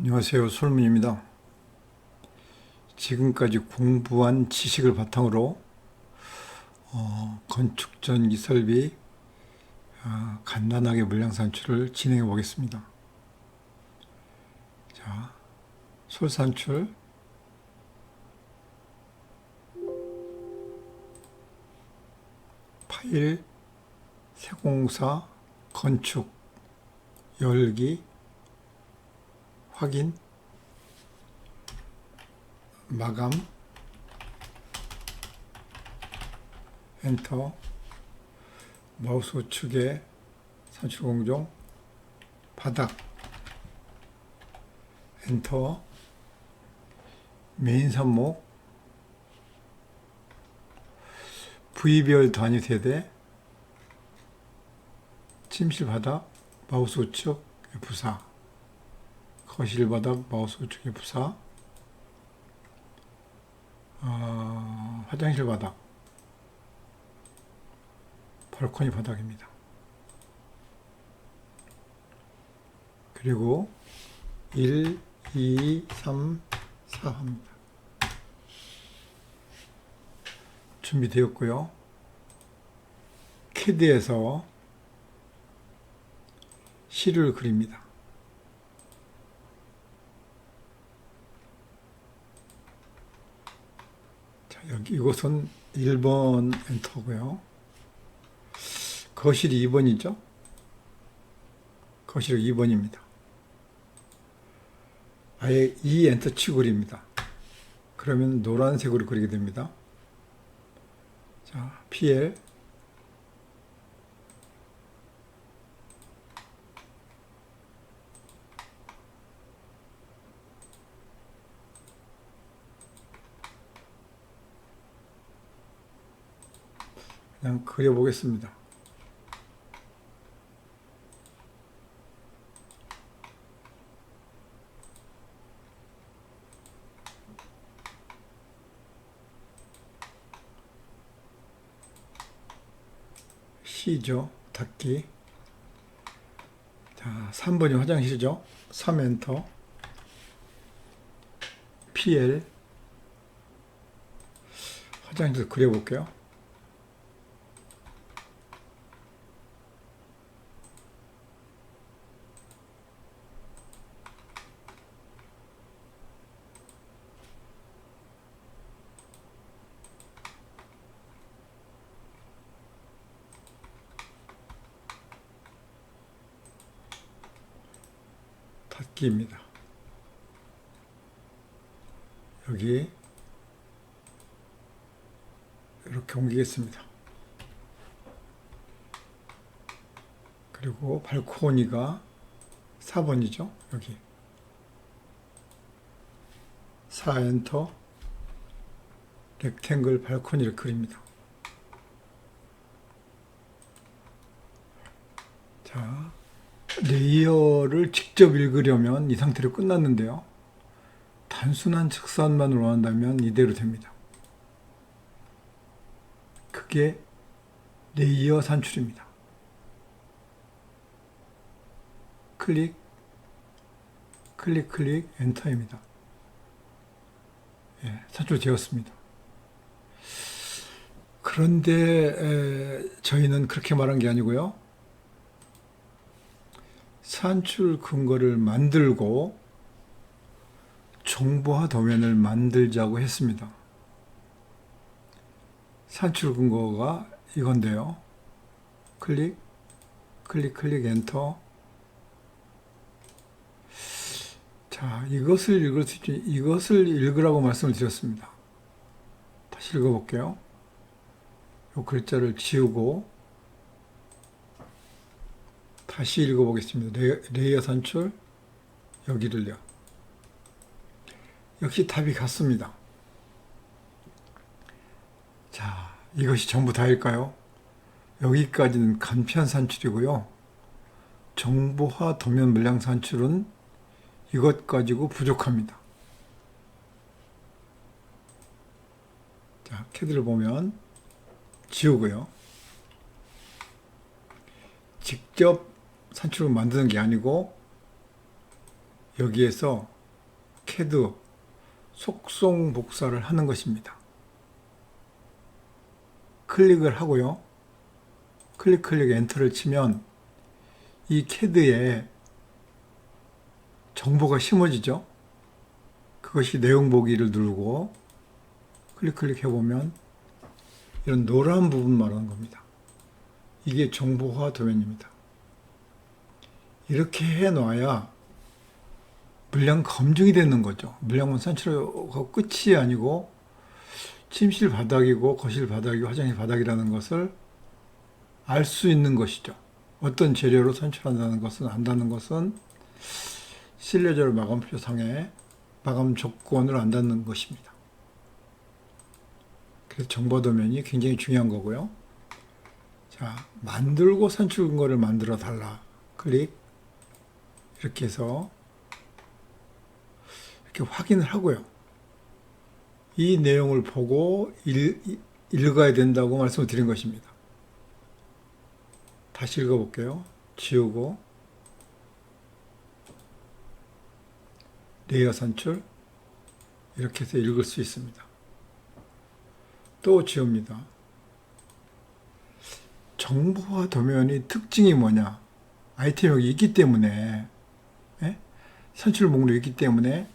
안녕하세요. 솔문입니다. 지금까지 공부한 지식을 바탕으로 건축 전기 설비 간단하게 물량 산출을 진행해 보겠습니다. 자, 솔 산출, 파일, 세공사, 건축, 열기, 확인, 마감, 엔터, 마우스 우측에 산출 공정, 바닥, 엔터, 메인 삽목, V별 단위 세대, 침실 바닥, 마우스 우측 F4, 거실 바닥, 마우스 우측 F4, 화장실 바닥, 발코니 바닥입니다. 그리고 1, 2, 3, 4 합니다. 준비되었고요. 캐드에서 실을 그립니다. 자, 여기 이곳은 1번 엔터고요. 거실이 2번이죠. 거실이 2번입니다. 아예 이 엔터 치고 그립니다. 그러면 노란색으로 그리게 됩니다. 자, PL, 그냥 그려보겠습니다. C죠. 닫기. 자, 3번이 화장실이죠. 3 엔터. PL. 화장실 그려볼게요. 닫기입니다. 여기 이렇게 옮기겠습니다. 그리고 발코니가 4번이죠. 여기 4 엔터, 렉탱글 발코니를 그립니다. 자, 레이어를 직접 읽으려면 이 상태로 끝났는데요. 단순한 측선만 원한다면 이대로 됩니다. 그게 레이어 산출입니다. 클릭, 클릭, 클릭, 엔터입니다. 예, 산출되었습니다. 그런데 저희는 그렇게 말한 게 아니고요. 산출 근거를 만들고 정보화 도면을 만들자고 했습니다. 산출 근거가 이건데요. 클릭, 클릭, 클릭, 엔터. 자, 이것을 읽으라고 말씀을 드렸습니다. 다시 읽어볼게요. 이 글자를 지우고 다시 읽어보겠습니다. 레이어 산출, 여기를요. 역시 답이 같습니다. 자, 이것이 전부 다일까요? 여기까지는 간편 산출이고요. 정보화 도면 물량 산출은 이것 가지고 부족합니다. 자, 캐드를 보면 지우고요. 직접 산출을 만드는 게 아니고 여기에서 CAD 속성 복사를 하는 것입니다. 클릭을 하고요. 클릭 엔터를 치면 이 CAD에 정보가 심어지죠. 그것이 내용 보기를 누르고 클릭 해보면 이런 노란 부분 말하는 겁니다. 이게 정보화 도면입니다. 이렇게 해놔야 물량 검증이 되는 거죠. 물량만 산출하고 끝이 아니고 침실 바닥이고 거실 바닥이고 화장실 바닥이라는 것을 알 수 있는 것이죠. 어떤 재료로 산출한다는 것은 안다는 것은 실내절 마감표상에 마감 조건을 안다는 것입니다. 그래서 정보 도면이 굉장히 중요한 거고요. 자, 만들고 산출 근거를 만들어 달라. 클릭. 이렇게 해서 이렇게 확인을 하고요. 이 내용을 보고 읽어야 된다고 말씀을 드린 것입니다. 다시 읽어볼게요. 지우고 레이어 산출 이렇게 해서 읽을 수 있습니다. 또 지웁니다. 정보화 도면이 특징이 뭐냐? 아이템이 여기 있기 때문에 산출 목록이 있기 때문에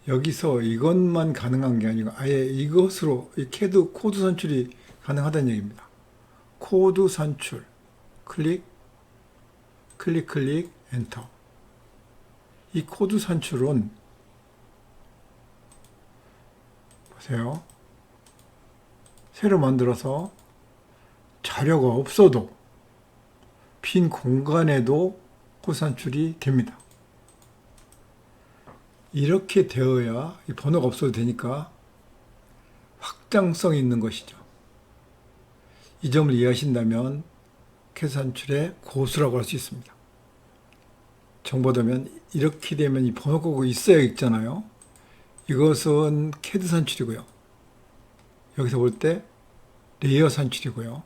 여기서 이것만 가능한 게 아니고 아예 이것으로 이 CAD 코드 산출이 가능하다는 얘기입니다. 코드 산출 클릭 엔터. 이 코드 산출은 보세요. 새로 만들어서 자료가 없어도 빈 공간에도 코드 산출이 됩니다. 이렇게 되어야 이 번호가 없어도 되니까 확장성이 있는 것이죠. 이 점을 이해하신다면 CAD 산출의 고수라고 할 수 있습니다. 정보도면 이렇게 되면 이 번호가 꼭 있어야 있잖아요. 이것은 CAD 산출이고요. 여기서 볼 때 레이어 산출이고요.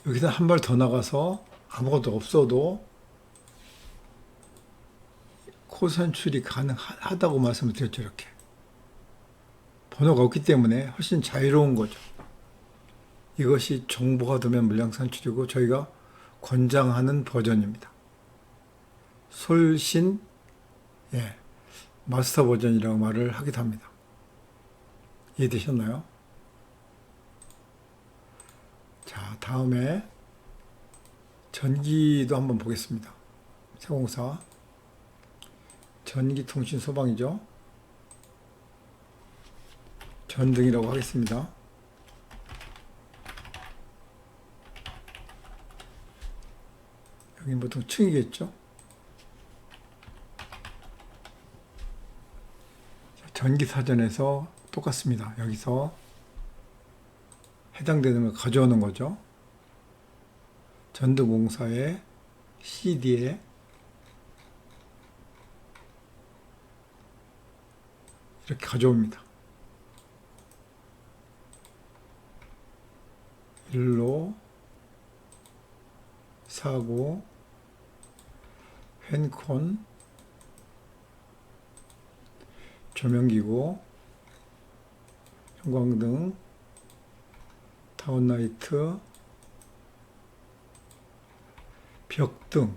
여기서 한 발 더 나가서 아무것도 없어도 코드 산출이 가능하다고 말씀을 드렸죠. 이렇게 번호가 없기 때문에 훨씬 자유로운 거죠. 이것이 정보가 도면 물량 산출이고 저희가 권장하는 버전입니다. 솔신 마스터 버전이라고 말을 하기도 합니다. 이해되셨나요? 자, 다음에 전기도 한번 보겠습니다. 세공사 전기통신 소방이죠. 전등이라고 하겠습니다. 여기 보통 층이겠죠. 전기사전에서 똑같습니다. 여기서 해당되는 걸 가져오는 거죠. 전등공사의 CD에 이렇게 가져옵니다. 일로 사고 펜콘 조명기구 형광등 타운라이트 벽등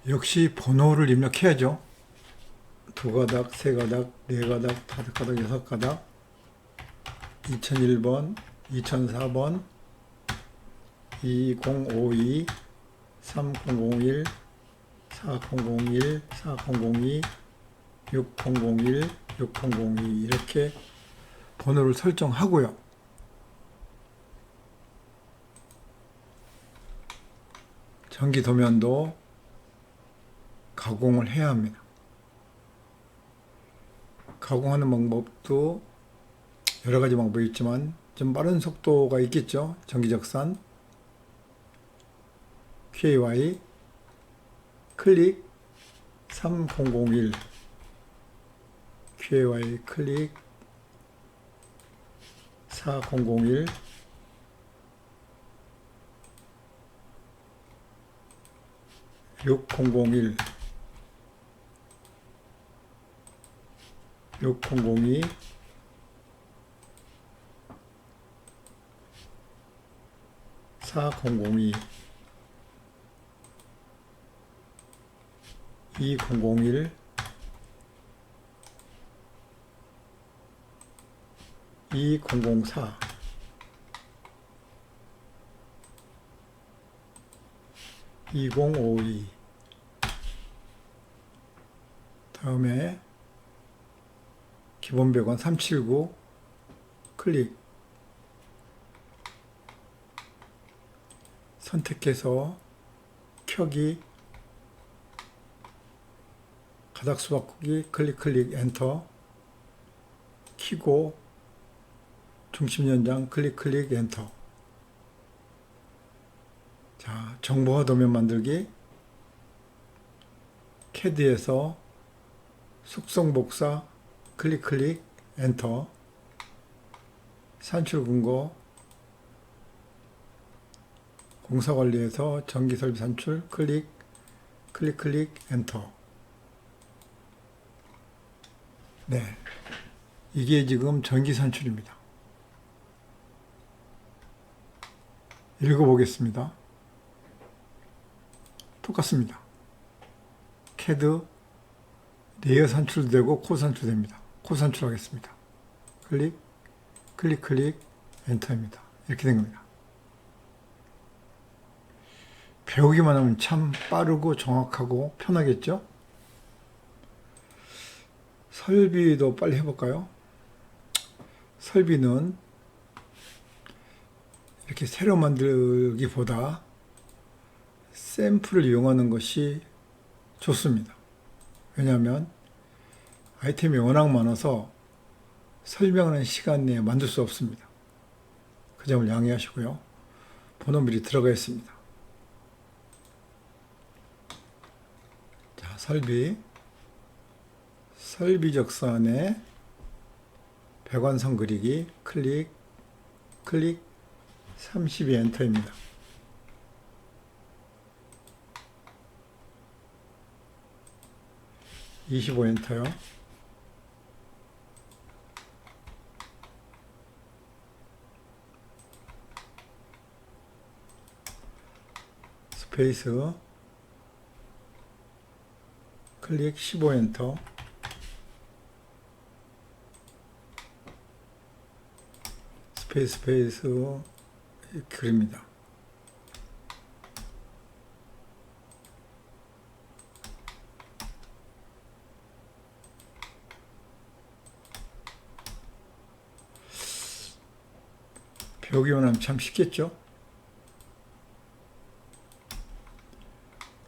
역시 번호를 입력해야죠. 2가닥, 3가닥, 4가닥, 5가닥, 6가닥 2001번, 2004번, 2052, 3001, 4001, 4002, 6001, 6002 이렇게 번호를 설정하고요. 전기 도면도 가공을 해야 합니다. 가공하는 방법도 여러 가지 방법이 있지만 좀 빠른 속도가 있겠죠. 전기적산 QAY 클릭 3001 QAY 클릭 4001 6001 6002 4002 2001 2004 2052 다음에 기본 배관 379 클릭 선택해서 켜기 가닥수 바꾸기 클릭 엔터 키고 중심 연장 클릭 엔터. 자, 정보화 도면 만들기 CAD에서 속성 복사 클릭 엔터. 산출 근거 공사 관리에서 전기 설비 산출 클릭 엔터. 네, 이게 지금 전기 산출입니다. 읽어보겠습니다. 똑같습니다. CAD 레이어 산출도 되고 코 산출됩니다. 코 산출하겠습니다. 클릭 엔터입니다. 이렇게 된 겁니다. 배우기만 하면 참 빠르고 정확하고 편하겠죠? 설비도 빨리 해볼까요? 설비는 이렇게 새로 만들기보다 샘플을 이용하는 것이 좋습니다. 왜냐하면 아이템이 워낙 많아서 설명하는 시간 내에 만들 수 없습니다. 그 점을 양해하시고요. 번호 미리 들어가 있습니다. 자, 설비 적산에 배관선 그리기 클릭 32 엔터입니다. (25) 엔터요. 스페이스 클릭 15 엔터. 스페이스 그립니다. 배우기만 하면 참 쉽겠죠?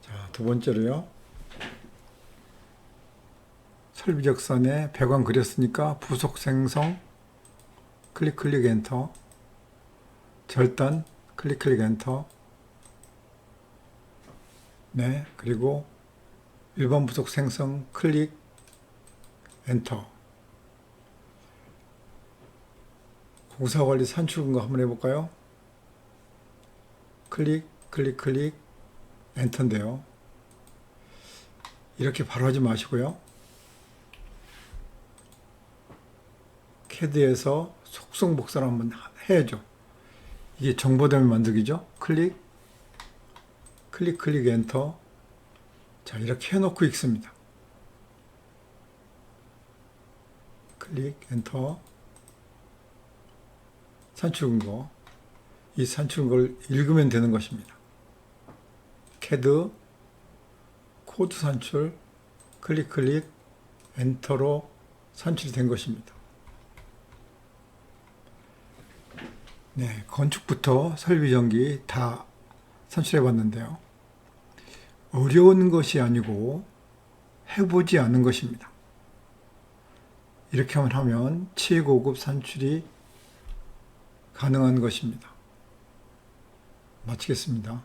자, 두 번째로요. 설비적선에 배관 그렸으니까 부속 생성 클릭 엔터. 절단 클릭 엔터. 네, 그리고 일반 부속 생성 클릭 엔터. 공사관리 산출 근거 한번 해볼까요? 클릭 엔터인데요. 이렇게 바로 하지 마시고요. CAD에서 속성 복사를 한번 해야죠. 이게 정보도면 만들기죠. 클릭 엔터. 자, 이렇게 해놓고 읽습니다. 클릭 엔터. 산출 근거. 이 산출 근거를 읽으면 되는 것입니다. CAD 코드 산출 클릭 엔터로 산출이 된 것입니다. 네, 건축부터 설비 전기 다 산출해 봤는데요. 어려운 것이 아니고 해보지 않은 것입니다. 이렇게만 하면 최고급 산출이 가능한 것입니다. 마치겠습니다.